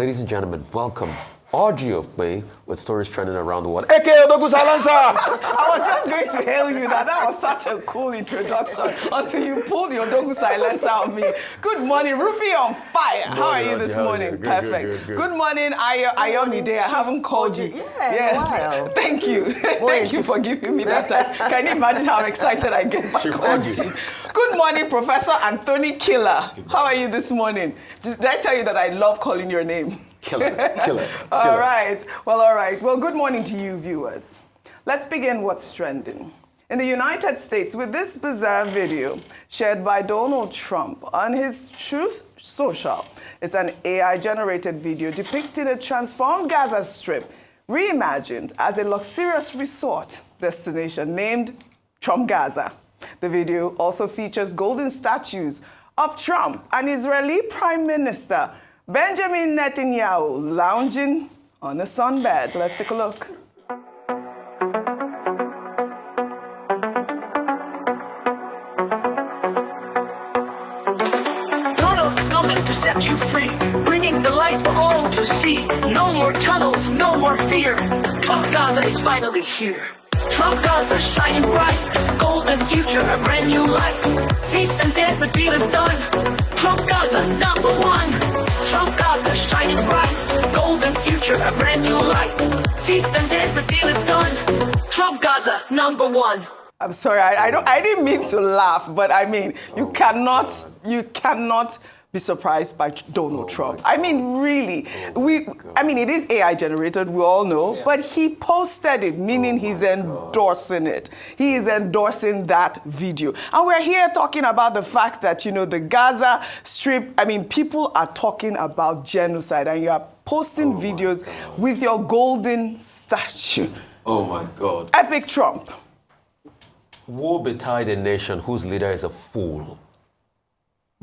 Ladies and gentlemen, welcome. OjyOkpe with stories trending around the world. AKA Odogu Silencer! I was just going to hail you that was such a cool introduction until you pulled your Odogu Silencer on me. Good morning, Rufy on fire. How are you this morning? Perfect. Good morning, Ayomide. I haven't called you. Yes. Thank you. Thank you for giving me that time. Can you imagine how excited I get by calling you? Good morning, Professor Anthony Killer. How are you this morning? Did I tell you that I love calling your name? Killer. All right. Well, good morning to you, viewers. Let's begin what's trending. In the United States, with this bizarre video shared by Donald Trump on his Truth Social. It's an AI-generated video depicting a transformed Gaza Strip, reimagined as a luxurious resort destination named Trump Gaza. The video also features golden statues of Trump and Israeli Prime Minister Benjamin Netanyahu lounging on a sunbed. Let's take a look. Donald's coming to set you free, bringing the light for all to see. No more tunnels, no more fear. Trump Gaza is finally here. Trump Gaza shining bright, golden future, a brand new light. Feast and dance, the deal is done. Trump Gaza, #1. Trump Gaza shining bright, golden future, a brand new light. Feast and dance, the deal is done. Trump Gaza, #1. I'm sorry, I didn't mean to laugh, but I mean, you cannot be surprised by Donald Trump. I mean, really, it is AI generated, we all know, but he posted it, meaning he's endorsing it. He is endorsing that video. And we're here talking about the fact that, the Gaza Strip, people are talking about genocide, and you are posting videos with your golden statue. Oh my God. Epic Trump. Woe betide a nation whose leader is a fool.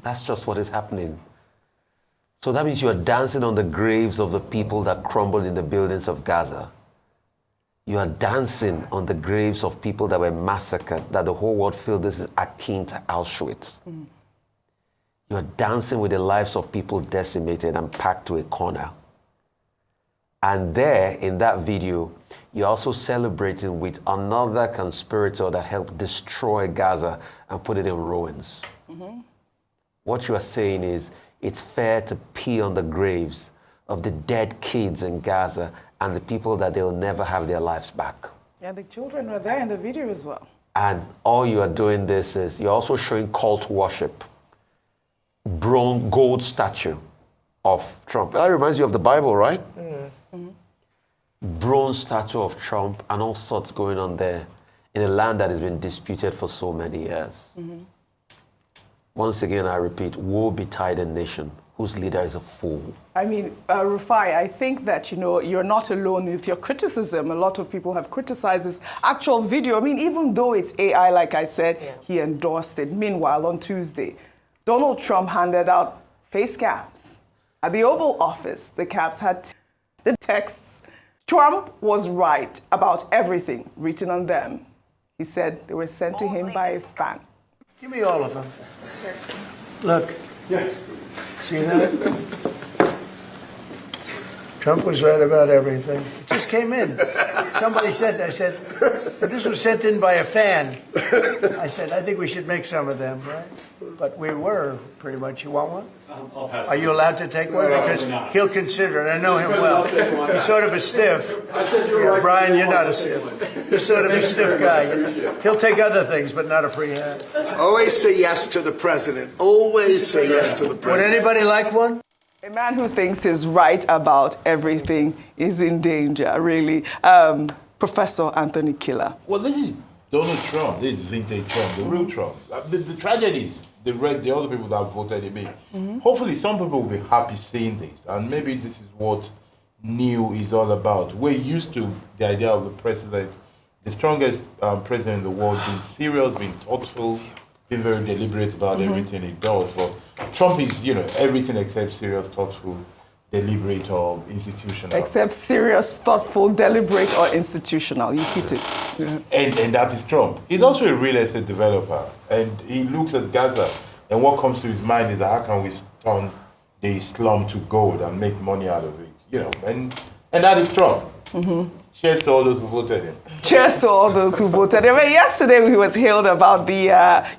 That's just what is happening. So that means you are dancing on the graves of the people that crumbled in the buildings of Gaza. You are dancing on the graves of people that were massacred, that the whole world feels this is akin to Auschwitz. You are dancing with the lives of people decimated and packed to a corner. And there, in that video, you're also celebrating with another conspirator that helped destroy Gaza and put it in ruins. What you are saying is it's fair to pee on the graves of the dead kids in Gaza and the people that they'll never have their lives back. Yeah, the children were there in the video as well. And all you are doing this is you're also showing cult worship. Gold statue of Trump. That reminds you of the Bible, right? Bronze statue of Trump and all sorts going on there in a land that has been disputed for so many years. Once again, I repeat, woe betide a nation whose leader is a fool. Rufai, I think that, you're not alone with your criticism. A lot of people have criticized this actual video. Even though it's AI, like I said, he endorsed it. Meanwhile, on Tuesday, Donald Trump handed out face caps. At the Oval Office, the caps had the texts, "Trump was right about everything," written on them. He said they were sent to him by a fan. Give me all of them. Look. See that? Trump was right about everything. It just came in. Somebody said, I said, this was sent in by a fan. I said, I think we should make some of them, right? But we were, pretty much. You want one? I'll pass. Are you allowed to take one? Because he'll consider it. I know him well. He's sort of a stiff. Brian, you're not a stiff. You're sort of a stiff guy. He'll take other things, but not a free hand. Always say yes to the president. Always say yes to the president. Would anybody like one? A man who thinks he's right about everything is in danger, really. Professor Anthony Killer. Well, this is Donald Trump. This is vintage Trump, the real Trump. The tragedy is the other people that voted him in. Hopefully, some people will be happy seeing this, and maybe this is what new is all about. We're used to the idea of the president, the strongest president in the world, being serious, being thoughtful, being very deliberate about everything he does. But Trump is, everything except serious, thoughtful, deliberate, or institutional. Except serious, thoughtful, deliberate, or institutional. You hit it. Yeah. And that is Trump. He's also a real estate developer, and he looks at Gaza, and what comes to his mind is how can we turn the slum to gold and make money out of it, you know, and that is Trump. Cheers to all those who voted him. Cheers to all those who voted. I mean, yesterday he was hailed about the,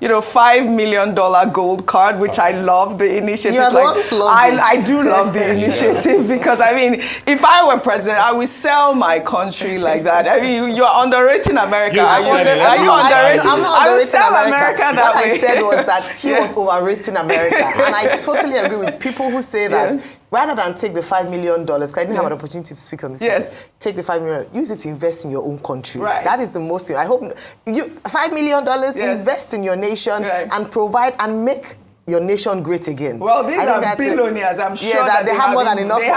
$5 million gold card, which I love the initiative. Yeah, I do love the initiative because, I mean, if I were president, I would sell my country like that. I mean, you're underrating America. Are you underrating? I'm not I would underrating sell America that what way. I said was that he was overrating America. And I totally agree with people who say that rather than take the $5 million, because I didn't have an opportunity to speak on this. Yes. Take the $5 million, use it to invest in your own country. Right. That is the most thing. I hope you $5 million, invest in your nation and provide and make your nation great again. Well, these are billionaires. I'm sure that they have more than enough. They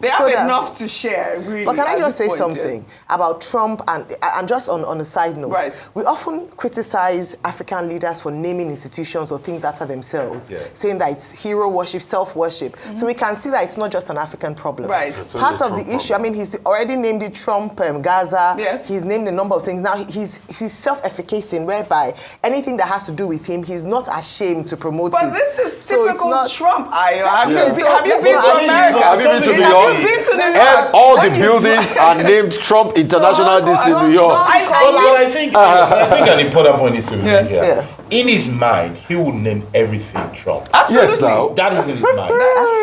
have enough to share, really. But can I just say something about Trump and just on a side note? Right. We often criticize African leaders for naming institutions or things after themselves, saying that it's hero worship, self-worship. So we can see that it's not just an African problem. Right. Part of the issue, I mean, he's already named it Trump Gaza. Yes. He's named a number of things. Now he's self-efficating, whereby anything that has to do with him, he's not ashamed to promote but it. This is typical Trump. Have you been to to America? Have you been to New York? Have you been to New York? All the buildings are named Trump International. This is New York. I think an important point is to be here. Yeah. In his mind, he will name everything Trump. Absolutely. Yes, now. That is in his mind.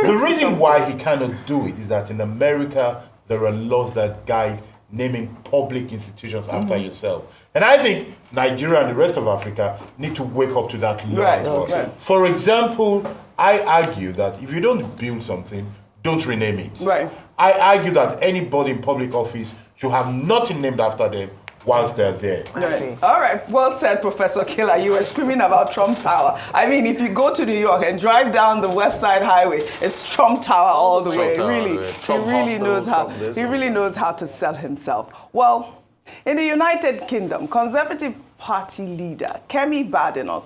The reason why he cannot do it is that in America, there are laws that guide naming public institutions after yourself. And I think Nigeria and the rest of Africa need to wake up to that law. Right. For example, I argue that if you don't build something, don't rename it. Right. I argue that anybody in public office should have nothing named after them whilst they're there. Right. All right. Well said, Professor Killer. You were screaming about Trump Tower. I mean, if you go to New York and drive down the West Side Highway, it's Trump Tower all the way. He really knows how to sell himself. Well, in the United Kingdom, Conservative Party leader Kemi Badenoch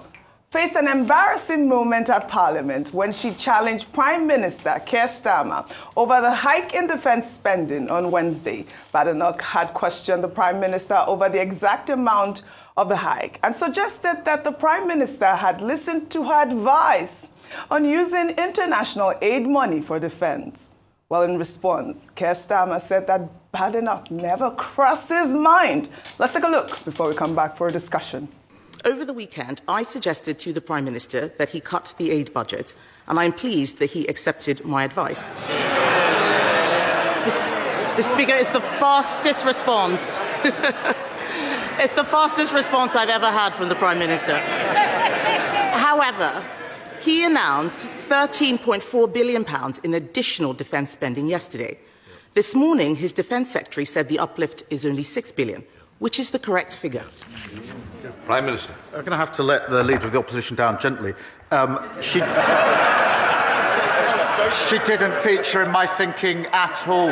faced an embarrassing moment at Parliament when she challenged Prime Minister Keir Starmer over the hike in defense spending on Wednesday. Badenoch had questioned the Prime Minister over the exact amount of the hike and suggested that the Prime Minister had listened to her advice on using international aid money for defense. Well, in response, Keir Starmer said that Badenoch never crossed his mind. Let's take a look before we come back for a discussion. Over the weekend, I suggested to the Prime Minister that he cut the aid budget, and I'm pleased that he accepted my advice. Mr. Speaker, it's the fastest response. It's the fastest response I've ever had from the Prime Minister. However, he announced £13.4 billion in additional defence spending yesterday. This morning, his Defence Secretary said the uplift is only £6 billion, which is the correct figure. Prime Minister. I'm going to have to let the Leader of the Opposition down gently. She didn't feature in my thinking at all.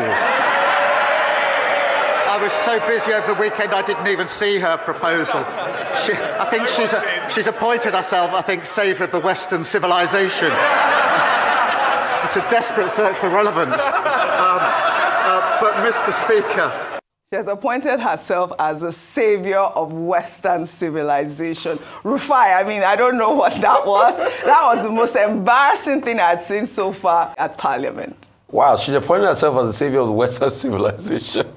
I was so busy over the weekend I didn't even see her proposal. I think she's appointed herself, saviour of the Western civilization. It's a desperate search for relevance. But, Mr. Speaker... She has appointed herself as a savior of Western civilization. Rufai, I mean, I don't know what that was. That was the most embarrassing thing I've seen so far at Parliament. Wow, she's appointed herself as the savior of the Western civilization.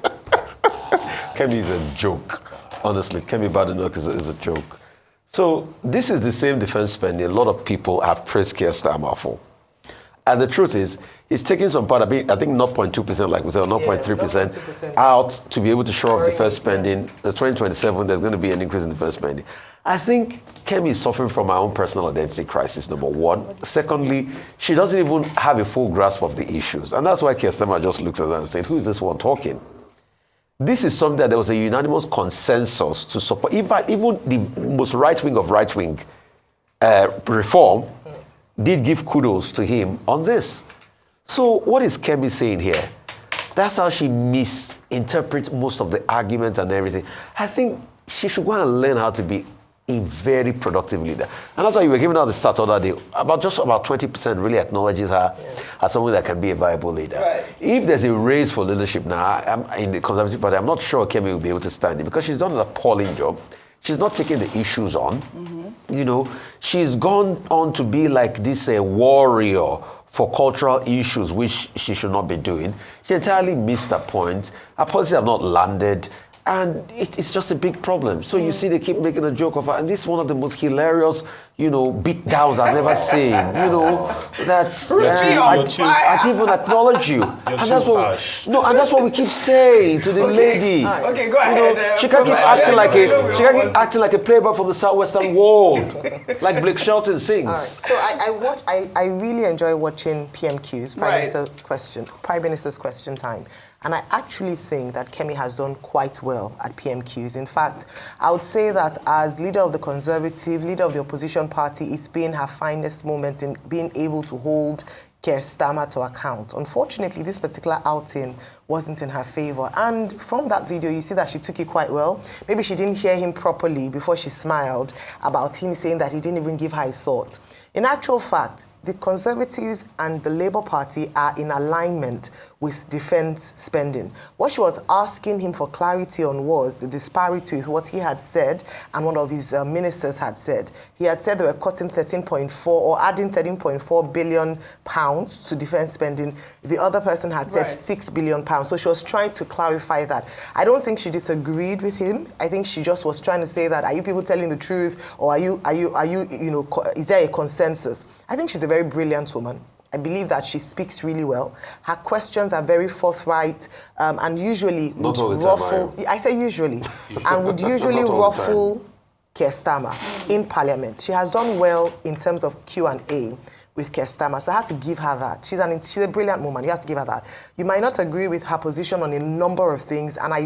Kemi is a joke. Honestly, Kemi Badenoch is a joke. So this is the same defense spending a lot of people have praised Keir Starmer for. And the truth is, he's taking some part, I think 0.2%, like we said, 0.3% out to be able to shore up defense spending. In 2027, there's going to be an increase in defense spending. I think Kemi is suffering from her own personal identity crisis, number one. Secondly, she doesn't even have a full grasp of the issues. And that's why Keir Starmer just looks at her and said, who is this one talking? This is something that there was a unanimous consensus to support. Even the most right-wing of right-wing reform did give kudos to him on this. So what is Kemi saying here? That's how she misinterprets most of the arguments and everything. I think she should go and learn how to be a very productive leader. And that's why you were giving out the stat the other day. About 20% really acknowledges her as someone that can be a viable leader. Right. If there's a race for leadership now, I'm in the Conservative Party, I'm not sure Kemi will be able to stand it because she's done an appalling job. She's not taking the issues on. You know, she's gone on to be like this warrior for cultural issues, which she should not be doing. She entirely missed that point. Her policies have not landed, and it's just a big problem. So you see, they keep making a joke of her, and this is one of the most hilarious, beat downs I've ever seen. That's I didn't even acknowledge you. And that's what we keep saying to the lady. Okay, go ahead. She can't keep acting like a playboy from the southwestern world, like Blake Shelton sings. All right. So I really enjoy watching PMQs, Prime Minister's Question Time. And I actually think that Kemi has done quite well at PMQs. In fact, I would say that as leader of the Conservative, leader of the opposition party, it's been her finest moment in being able to hold Keir Starmer to account. Unfortunately, this particular outing wasn't in her favor. And from that video, you see that she took it quite well. Maybe she didn't hear him properly before she smiled about him saying that he didn't even give her a thought. In actual fact, the Conservatives and the Labour Party are in alignment with defence spending. What she was asking him for clarity on was the disparity with what he had said and one of his ministers had said. He had said they were cutting 13.4 or adding 13.4 billion pounds to defence spending. The other person had said 6 billion pounds. So she was trying to clarify that. I don't think she disagreed with him. I think she just was trying to say that, are you people telling the truth, or are you is there a consensus? I think she's a very brilliant woman. I believe that she speaks really well. Her questions are very forthright and usually would ruffle. I say usually, and would usually ruffle Keir Starmer in Parliament. She has done well in terms of Q&A with Keir Starmer, so I have to give her that. She's a brilliant woman. You have to give her that. You might not agree with her position on a number of things, and I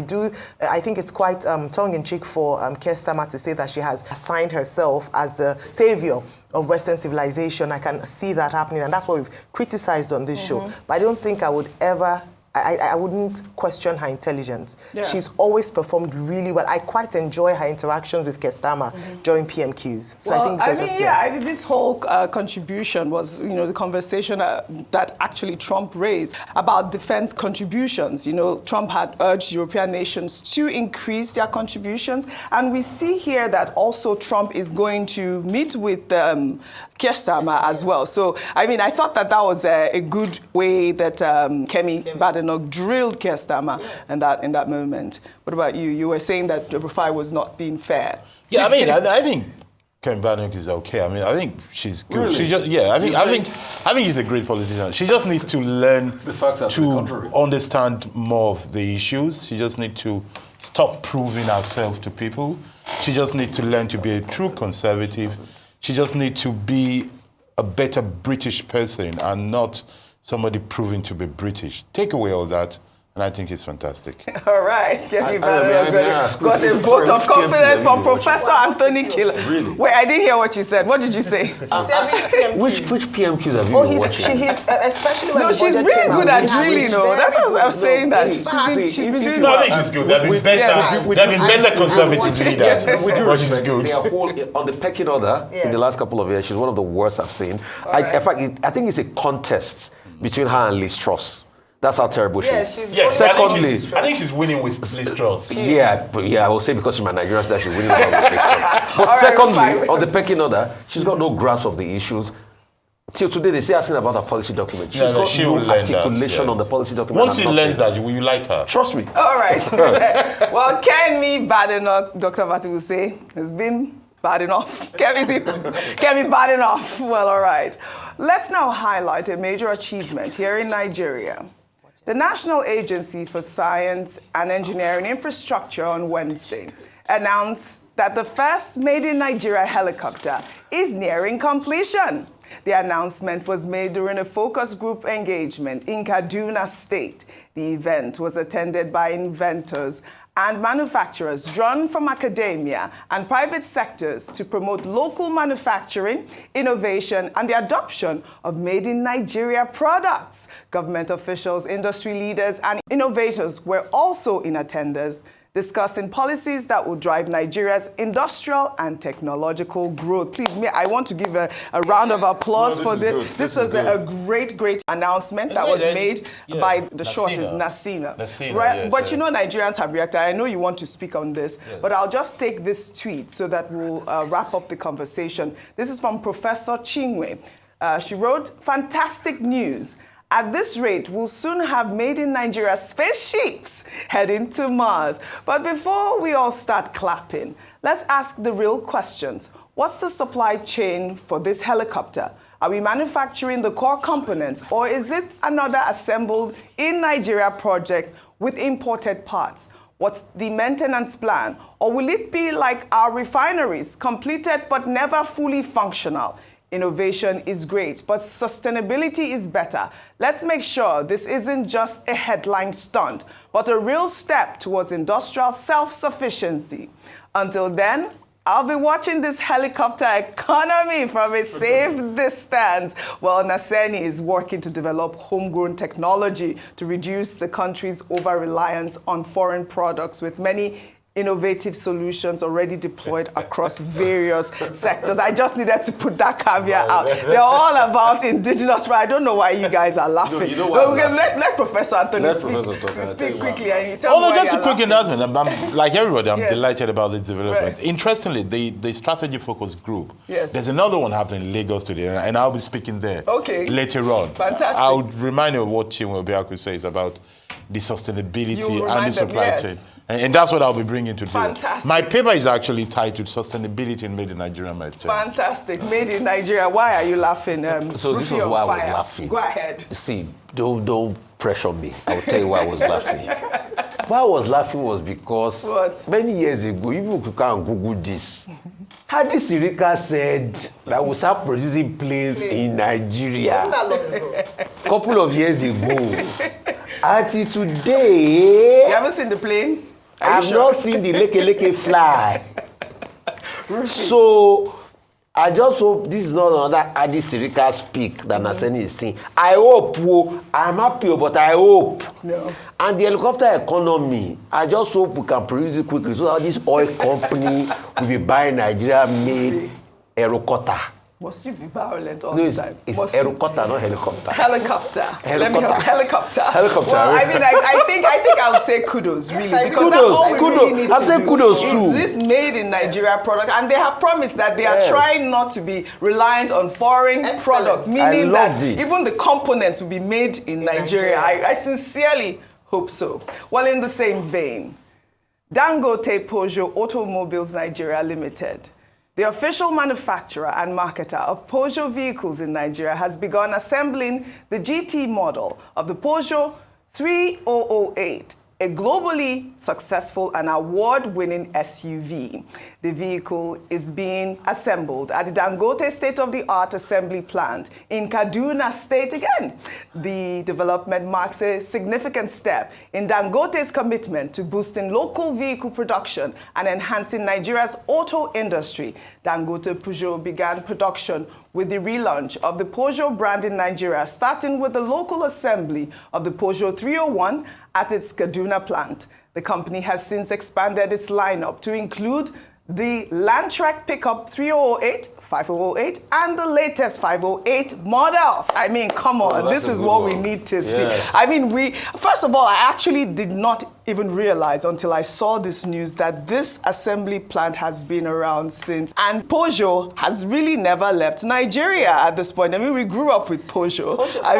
think it's quite tongue-in-cheek for Keir Starmer to say that she has assigned herself as the savior of Western civilization. I can see that happening, and that's what we've criticized on this show. But I don't think I would ever, I wouldn't question her intelligence. Yeah. She's always performed really well. I quite enjoy her interactions with Keir Starmer during PMQs. So I think this whole contribution was, the conversation that actually Trump raised about defense contributions. Trump had urged European nations to increase their contributions, and we see here that also Trump is going to meet with Keir Starmer as well. So, I thought that was a good way that Kemi Badenoch drilled Keir Starmer in that moment. What about you? You were saying that the profile was not being fair. Yeah, I think Kemi Badenoch is okay. I think she's good. Really? I think she's a great politician. She just needs to learn to understand more of the issues. She just needs to stop proving herself to people. She just needs to learn to be a true conservative. She just needs to be a better British person and not somebody proving to be British. Take away all that, and I think it's fantastic. All right, Kemi Badenoch got a vote of confidence from Professor Anthony Killer. Really? Wait, I didn't hear what you said. What did you say? Which PMQs have you been watching? Especially when she's really good at drilling. That's what I was saying. That she's been doing well. I think it's good. There have been better conservative leaders. Which is good. On the pecking order in the last couple of years, she's one of the worst I've seen. In fact, I think it's a contest between her and Liz Truss. That's how terrible she is. Secondly, I think she's winning with Liz Truss. I will say because she's my Nigerian star, she's winning with Liz Truss. But secondly, on the pecking order, she's got no grasp of the issues. Till today, they say asking about her policy document. She's got no articulation on the policy document. Once she learns that, will you like her? Trust me. All right. Well, Kemi Badenoch, Dr. Vati will say, has been bad enough. Kemi Badenoch. Well, all right. Let's now highlight a major achievement here in Nigeria. The National Agency for Science and Engineering Infrastructure on Wednesday announced that the first Made in Nigeria helicopter is nearing completion. The announcement was made during a focus group engagement in Kaduna State. The event was attended by inventors and manufacturers drawn from academia and private sectors to promote local manufacturing, innovation, and the adoption of made in Nigeria products. Government officials, industry leaders, and innovators were also in attendance, discussing policies that will drive Nigeria's industrial and technological growth. Please, I want to give a round of applause for this. This was a great announcement that was made by the shortest, Nasina. Right? But Nigerians have reacted. I know you want to speak on this, but I'll just take this tweet so that we'll wrap up the conversation. This is from Professor Chinwe. She wrote, "Fantastic news. At this rate, we'll soon have made in Nigeria spaceships heading to Mars." But before we all start clapping, let's ask the real questions. What's the supply chain for this helicopter? Are we manufacturing the core components, or is it another assembled in Nigeria project with imported parts? What's the maintenance plan? Or will it be like our refineries, completed but never fully functional? Innovation is great, but sustainability is better. Let's make sure this isn't just a headline stunt, but a real step towards industrial self-sufficiency. Until then, I'll be watching this helicopter economy from a safe distance, while Naseni is working to develop homegrown technology to reduce the country's over-reliance on foreign products, with many innovative solutions already deployed across various sectors. I just needed to put that caveat out. They're all about indigenous rights. I don't know why you guys are laughing. No, you know why let Professor Anthony speak quickly, and you tell me why just a quick announcement. I'm, like everybody, I'm Yes. delighted about this development. Right. Interestingly, the strategy focus group, Yes. there's another one happening in Lagos today, and I'll be speaking there later on. Fantastic. I'll remind you of what Chinwe Obiaku says about the sustainability You'll and the remind them, supply yes. chain. And that's what I'll be bringing to Fantastic. My paper is actually titled Sustainability in Made in Nigeria. Fantastic. Made in Nigeria. Why are you laughing? So this Rufy is on why I was fire. laughing. Go ahead. See, don't pressure me. I'll tell you why I was laughing. Why I was laughing was because many years ago, you can Google this. Hadi Sirika said that we start producing planes in Nigeria. Couple of years ago. Until today, you haven't seen the plane? I've not seen the leke fly. So I just hope this is not another Adi Sirika speak that Naseni is saying. I hope, I'm happy, but I hope. No. And the helicopter economy, I just hope we can produce it quickly so that this oil company will be buying Nigeria-made aerocopter. Must you be violent all No, the time? it's aerocopter, not helicopter. Helicopter. Let me help. Helicopter. Helicopter. Well, I mean, I think I would say kudos, really, because that's all we really need I'm to saying do. kudos too. Is this made in Nigeria product? And they have promised that they are trying not to be reliant on foreign products, meaning that even the components will be made in Nigeria. I sincerely hope so. Well, in the same vein, Dangote Peugeot Automobiles Nigeria Limited, the official manufacturer and marketer of Peugeot vehicles in Nigeria, has begun assembling the GT model of the Peugeot 3008, a globally successful and award-winning SUV. The vehicle is being assembled at the Dangote state-of-the-art assembly plant in Kaduna State again. The development marks a significant step in Dangote's commitment to boosting local vehicle production and enhancing Nigeria's auto industry. Dangote Peugeot began production with the relaunch of the Peugeot brand in Nigeria, starting with the local assembly of the Peugeot 301 at its Kaduna plant. The company has since expanded its lineup to include the Landtrack pickup 3008, 5008, and the latest 508 models. I mean, come on, this is what we need to see. I mean, first of all, I actually did not even realize until I saw this news that this assembly plant has been around since, and Peugeot has really never left Nigeria at this point. I mean, we grew up with Peugeot. I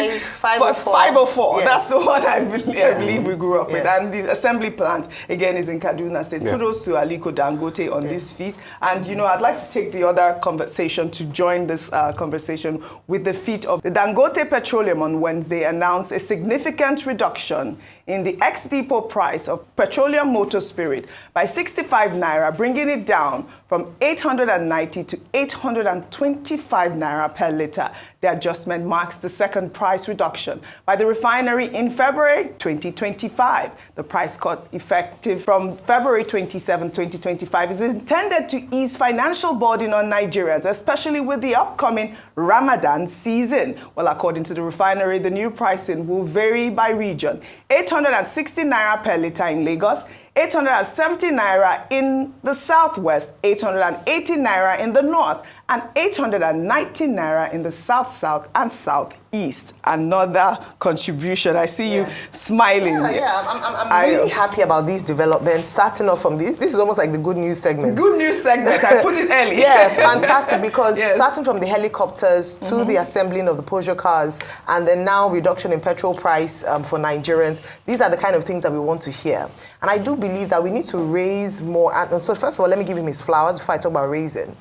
believe 504. Yes. That's the one I believe we grew up with. And the assembly plant, again, is in Kaduna State. Kudos to Aliko Dangote on this feat. And, you know, I'd like to take the other conversation to join this conversation with the feat of the Dangote Petroleum on Wednesday announced a significant reduction in the ex-depot price of petroleum motor spirit by 65 naira, bringing it down from 890 to 825 naira per litre. The adjustment marks the second price reduction by the refinery in February 2025. The price cut, effective from February 27, 2025, is intended to ease financial burden on Nigerians, especially with the upcoming Ramadan season. Well, according to the refinery, the new pricing will vary by region. 860 naira per litre in Lagos, 870 naira in the southwest, 880 naira in the north, and 890 naira in the South and Southeast. Another contribution. I see you smiling. I'm really happy about these developments. Starting off from this is almost like the good news segment. Good news segment. I put it early. Yeah, fantastic, because starting from the helicopters to the assembling of the Peugeot cars, and then now reduction in petrol price for Nigerians. These are the kind of things that we want to hear. And I do believe that we need to raise more. And so first of all, let me give him his flowers before I talk about raising.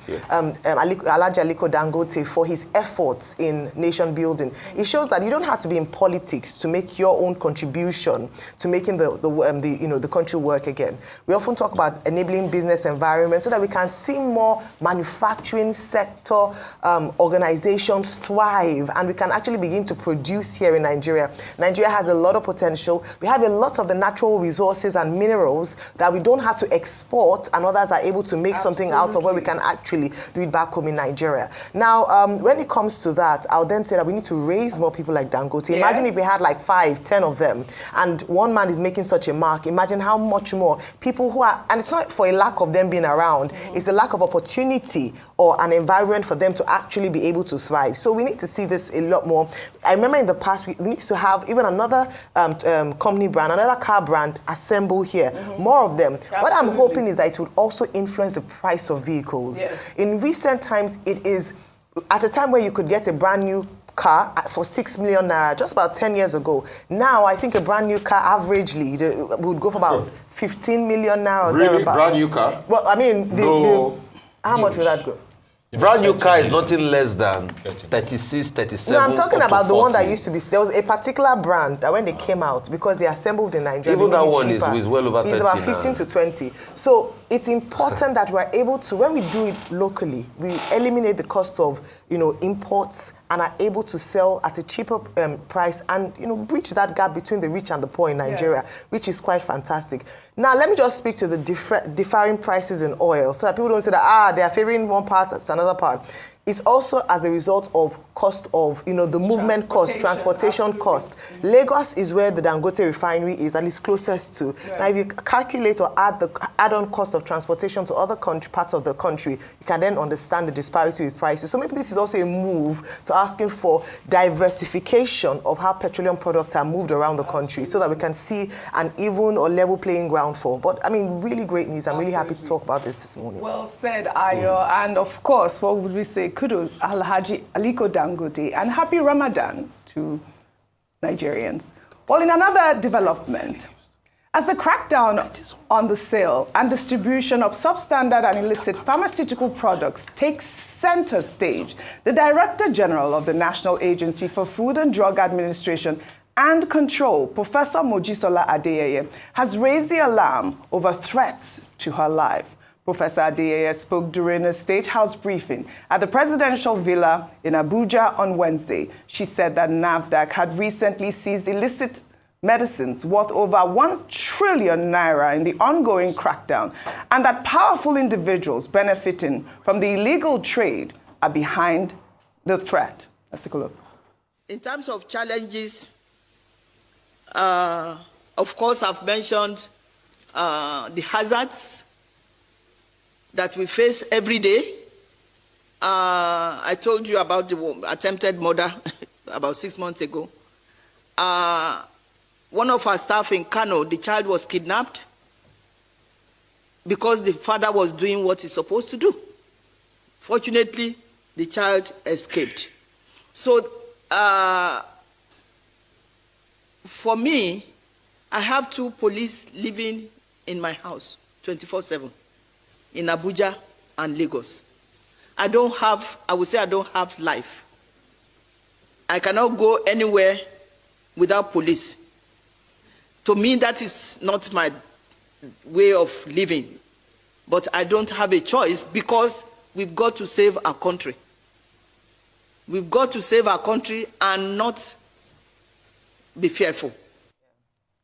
Alhaji Aliko Dangote for his efforts in nation building. It shows that you don't have to be in politics to make your own contribution to making the country work again. We often talk about enabling business environment so that we can see more manufacturing sector organizations thrive, and we can actually begin to produce here in Nigeria. Nigeria has a lot of potential. We have a lot of the natural resources and minerals that we don't have to export, and others are able to make something out of where we can actually do it back home in Nigeria. Now, when it comes to that, I'll then say that we need to raise more people like Dangote. Imagine if we had like 5, 10 of them, and one man is making such a mark. Imagine how much more people who are, and it's not for a lack of them being around, it's a lack of opportunity or an environment for them to actually be able to thrive. So we need to see this a lot more. I remember in the past, we need to have even another company brand, another car brand assemble here, more of them. Absolutely. What I'm hoping is that it would also influence the price of vehicles. In recent times, it is at a time where you could get a brand new car for 6 million naira just about 10 years ago. Now, I think a brand new car averagely would go for about 15 million naira or thereabout. Brand new car? Well, I mean, how much will that go? Brand new car is nothing less than 36, 37. No, I'm talking about the one that used to be. There was a particular brand that when they came out, because they assembled in Nigeria, even that one cheaper. is well over 30. It's about 15 to 20. So it's important that we're able to, when we do it locally, we eliminate the cost of imports and are able to sell at a cheaper price and bridge that gap between the rich and the poor in Nigeria, which is quite fantastic. Now, let me just speak to the differing prices in oil so that people don't say that, they are favoring one part to another part. It's also as a result of cost of, the movement cost, transportation cost. Lagos is where the Dangote refinery is and is closest to. Now, if you calculate or add on cost of transportation to other parts of the country, you can then understand the disparity with prices. So maybe this is also a move to asking for diversification of how petroleum products are moved around the country so that we can see an even or level playing ground for. But, I mean, really great news. I'm really happy to talk about this morning. Well said, Ayo. And, of course, what would we say? Kudos, Alhaji Aliko Dangote, and happy Ramadan to Nigerians. Well, in another development, as the crackdown on the sale and distribution of substandard and illicit pharmaceutical products takes center stage, the Director General of the National Agency for Food and Drug Administration and Control, Professor Mojisola Adeyeye, has raised the alarm over threats to her life. Professor Adeyeye spoke during a State House briefing at the presidential villa in Abuja on Wednesday. She said that NAFDAC had recently seized illicit medicines worth over 1 trillion naira in the ongoing crackdown, and that powerful individuals benefiting from the illegal trade are behind the threat. Let's take a look. In terms of challenges, of course, I've mentioned the hazards that we face every day. I told you about the attempted murder about 6 months ago. One of our staff in Kano, the child was kidnapped because the father was doing what he's supposed to do. Fortunately, the child escaped. So, for me, I have 2 police living in my house 24/7. In Abuja and Lagos. I would say I don't have life. I cannot go anywhere without police. To me, that is not my way of living. But I don't have a choice because we've got to save our country. We've got to save our country and not be fearful.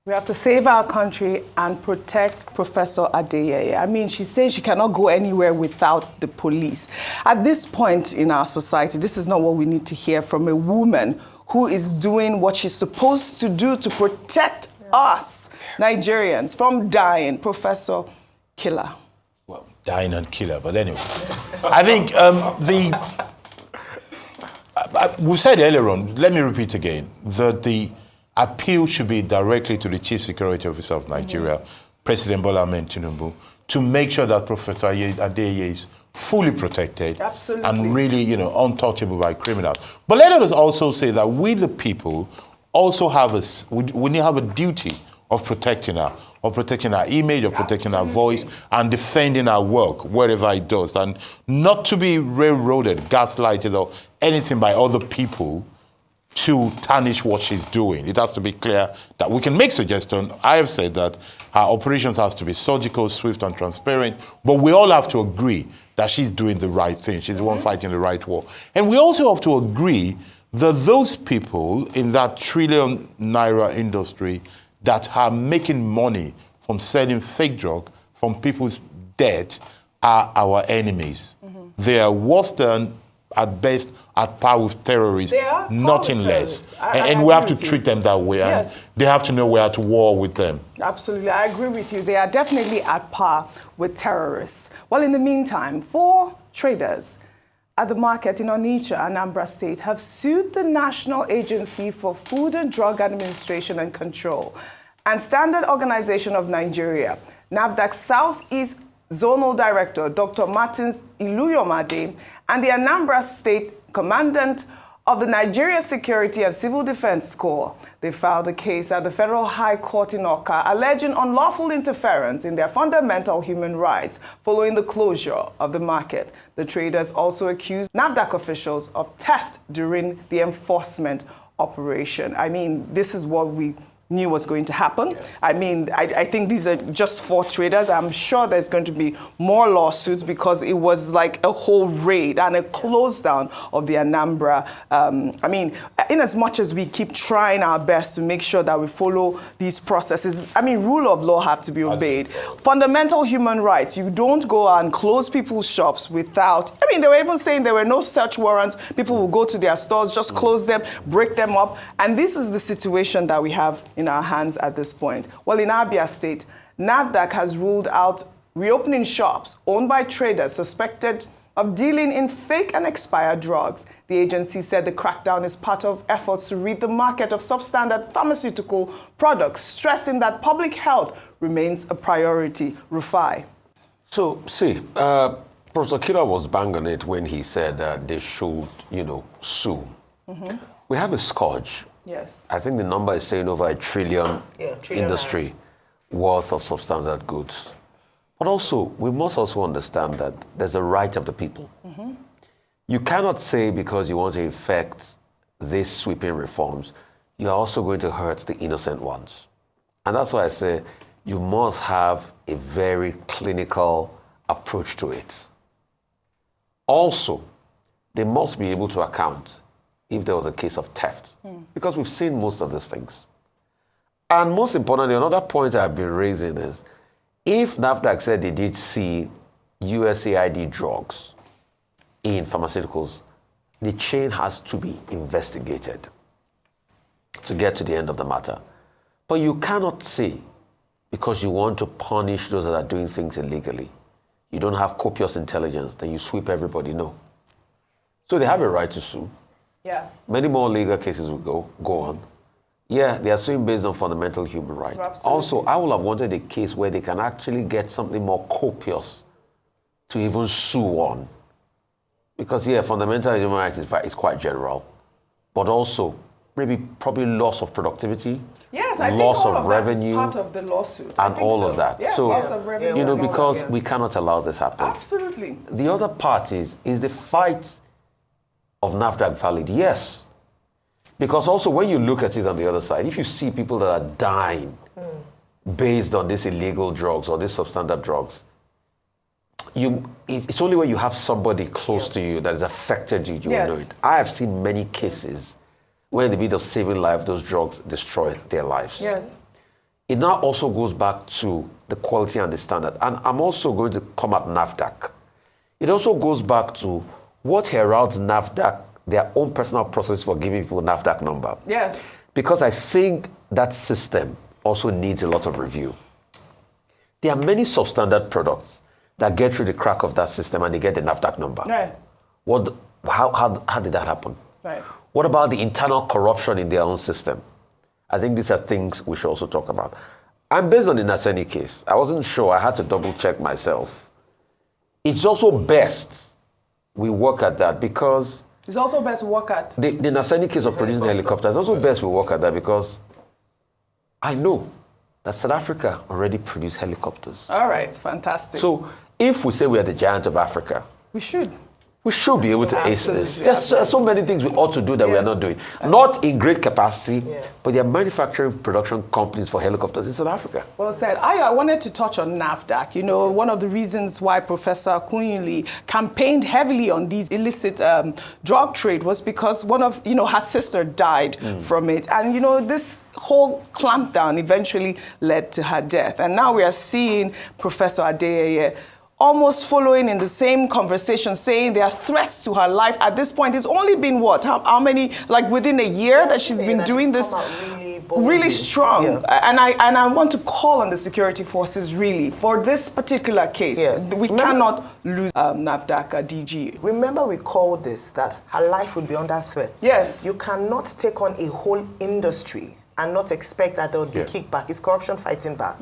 We have to save our country and protect Professor Adeyeye. I mean, she's saying she cannot go anywhere without the police. At this point in our society, this is not what we need to hear from a woman who is doing what she's supposed to do to protect us, Nigerians, from dying. Professor Killer. Well, dying and killer. But anyway, I think we said earlier on, let me repeat again, that the appeal should be directly to the Chief Security Officer of Nigeria, President Bola Ahmed Tinubu, to make sure that Professor Adeyeye is fully protected. Absolutely. And really, untouchable by criminals. But let us also say that we, the people, also have we have a duty of protecting her, image, of protecting our voice, and defending our work wherever it does, and not to be railroaded, gaslighted, or anything by other people to tarnish what she's doing. It has to be clear that we can make suggestions. I have said that her operations has to be surgical, swift, and transparent, but we all have to agree that she's doing the right thing. She's the one fighting the right war. And we also have to agree that those people in that trillion naira industry that are making money from selling fake drug from people's debt are our enemies. They are worse than, at best, at par with terrorists, nothing less. And we have to treat them that way. Yes. And they have to know we're at war with them. Absolutely, I agree with you. They are definitely at par with terrorists. Well, in the meantime, 4 traders at the market in Onitsha, Anambra State, have sued the National Agency for Food and Drug Administration and Control and Standard Organization of Nigeria, NAFDAC Southeast Zonal Director, Dr. Martins Iluyomade, and the Anambra State Commandant of the Nigeria Security and Civil Defense Corps. They filed the case at the Federal High Court in Awka, alleging unlawful interference in their fundamental human rights following the closure of the market. The traders also accused NAFDAC officials of theft during the enforcement operation. I mean, this is what we knew was going to happen. Yeah. I mean, I think these are just 4 traders. I'm sure there's going to be more lawsuits because it was like a whole raid and a close down of the Anambra. I mean, in as much as we keep trying our best to make sure that we follow these processes, I mean, rule of law have to be obeyed. Fundamental human rights. You don't go and close people's shops without, I mean, they were even saying there were no search warrants. People will go to their stores, just close them, break them up. And this is the situation that we have in our hands at this point. Well, in Abia State, NAFDAC has ruled out reopening shops owned by traders suspected of dealing in fake and expired drugs. The agency said the crackdown is part of efforts to rid the market of substandard pharmaceutical products, stressing that public health remains a priority. Rufai. So, see, Professor Kira was bang on it when he said that they should, sue. We have a scourge. Yes. I think the number is saying over $1 trillion industry worth of substandard goods. But also, we must also understand that there's a right of the people. You cannot say because you want to effect these sweeping reforms, you're also going to hurt the innocent ones. And that's why I say you must have a very clinical approach to it. Also, they must be able to account if there was a case of theft, because we've seen most of these things. And most importantly, another point I've been raising is, if NAFDAC said they did see USAID drugs in pharmaceuticals, the chain has to be investigated to get to the end of the matter. But you cannot say, because you want to punish those that are doing things illegally, you don't have copious intelligence, then you sweep everybody. No. So they have a right to sue. Yeah. Many more legal cases will go on. Yeah, they are suing based on fundamental human rights. Absolutely. Also, I would have wanted a case where they can actually get something more copious to even sue on. Because, yeah, fundamental human rights is quite general. But also, probably loss of productivity. Yes, I loss think all of of revenue, that is part of the lawsuit. and all of that. Yeah, so, loss of revenue. because we cannot allow this happen. Absolutely. The other part is the fight of NAFDAC valid? Yes. Because also when you look at it on the other side, if you see people that are dying based on these illegal drugs or these substandard drugs, it's only when you have somebody close to you that is affected you will know it. I have seen many cases where in the bid of saving life, those drugs destroy their lives. Yes. It now also goes back to the quality and the standard. And I'm also going to come at NAFDAC. It also goes back to what heralds NAFDAC, their own personal process for giving people NAFDAC number. Yes. Because I think that system also needs a lot of review. There are many substandard products that get through the crack of that system and they get the NAFDAC number. Right. How did that happen? Right. What about the internal corruption in their own system? I think these are things we should also talk about. And based on the Naseni case, I wasn't sure. I had to double check myself. It's also best we work at that because... It's also best we work at... The Naseni case of producing helicopters, it's also best we work at that because I know that South Africa already produced helicopters. All right, fantastic. So if we say we are the giant of Africa... We should. We should be able to ace this. There's so many things we ought to do that we are not doing. Not in great capacity, but there are manufacturing production companies for helicopters in South Africa. Well said. I wanted to touch on NAFDAC. You know, one of the reasons why Professor Akunyili campaigned heavily on these illicit drug trade was because one of, her sister died from it. And, this whole clampdown eventually led to her death. And now we are seeing Professor Adeyeye almost following in the same conversation, saying there are threats to her life. At this point, it's only been what? How many, like within a year that she's been doing this? Really strong. Yeah. And I want to call on the security forces really for this particular case. Yes. We cannot lose NAFDAC DG. Remember we called this that her life would be under threat. Yes. You cannot take on a whole industry and not expect that there would be kickback. It's corruption fighting back.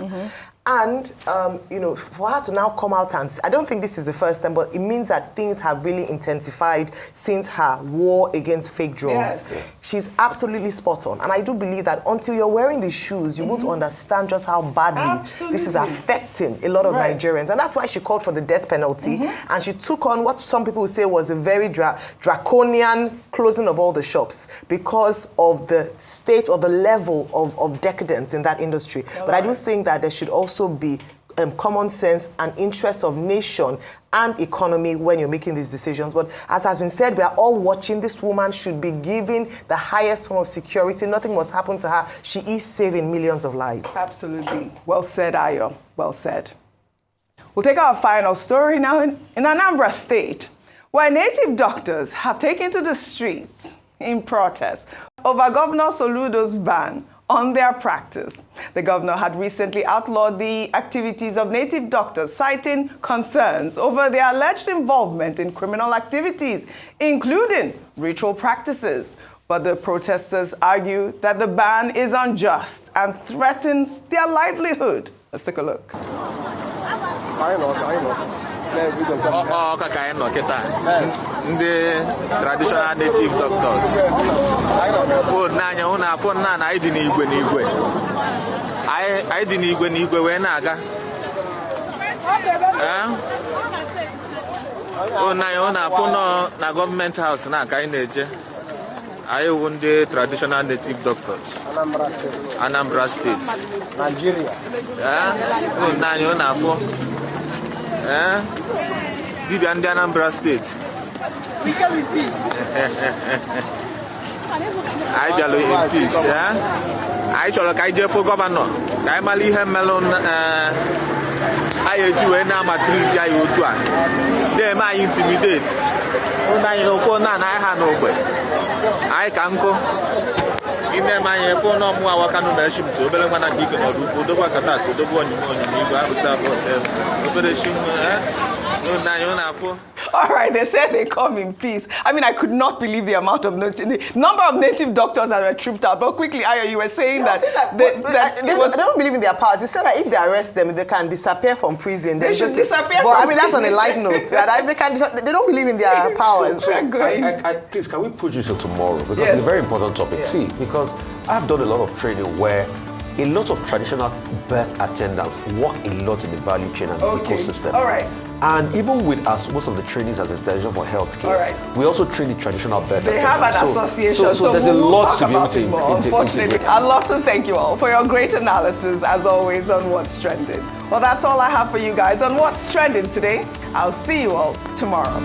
And, for her to now come out and... I don't think this is the first time, but it means that things have really intensified since her war against fake drugs. Yes. She's absolutely spot on. And I do believe that until you're wearing these shoes, you won't understand just how badly this is affecting a lot of Nigerians. And that's why she called for the death penalty. And she took on what some people would say was a very draconian closing of all the shops because of the state or the level of decadence in that industry. But I do think that there should also be common sense and interest of nation and economy when you're making these decisions. But as has been said, we are all watching. This woman should be given the highest form of security. Nothing must happen to her. She is saving millions of lives. Absolutely. Well said, Ayo. Well said. We'll take our final story now in Anambra State, where native doctors have taken to the streets in protest over Governor Soludo's ban on their practice. The governor had recently outlawed the activities of native doctors, citing concerns over their alleged involvement in criminal activities, including ritual practices. But the protesters argue that the ban is unjust and threatens their livelihood. Let's take a look. The traditional native doctors. I didn't when aga. Na government house na kaineje. I own the traditional native doctors. Anambra State. Nigeria. Did the Anambra State? I tell you in peace, I shall like I just for governor. I mali him melon. I do a nama treat I would do. They might intimidate. I have no way. I can go. In the my phone no more I can do so better when I give it or do what I could do one you All right, they said they come in peace. I mean, I could not believe the amount of number of native doctors that were tripped out. But quickly, Ayo, you were saying they don't believe in their powers. They said that if they arrest them, they can disappear from prison. They should disappear from prison. I mean, that's on a light note. They don't believe in their powers. Please, can we push this till tomorrow? Because it's a very important topic. Yeah. See, because I've done a lot of training where a lot of traditional birth attendants work a lot in the value chain and the ecosystem. All right. And even with us, most of the trainings as extension for healthcare, we also train the traditional birth attendants. They have an association, so there's we'll a lot to talk be able about to it more. Unfortunately, I'd love to thank you all for your great analysis, as always, on What's Trending. Well, that's all I have for you guys on What's Trending today. I'll see you all tomorrow.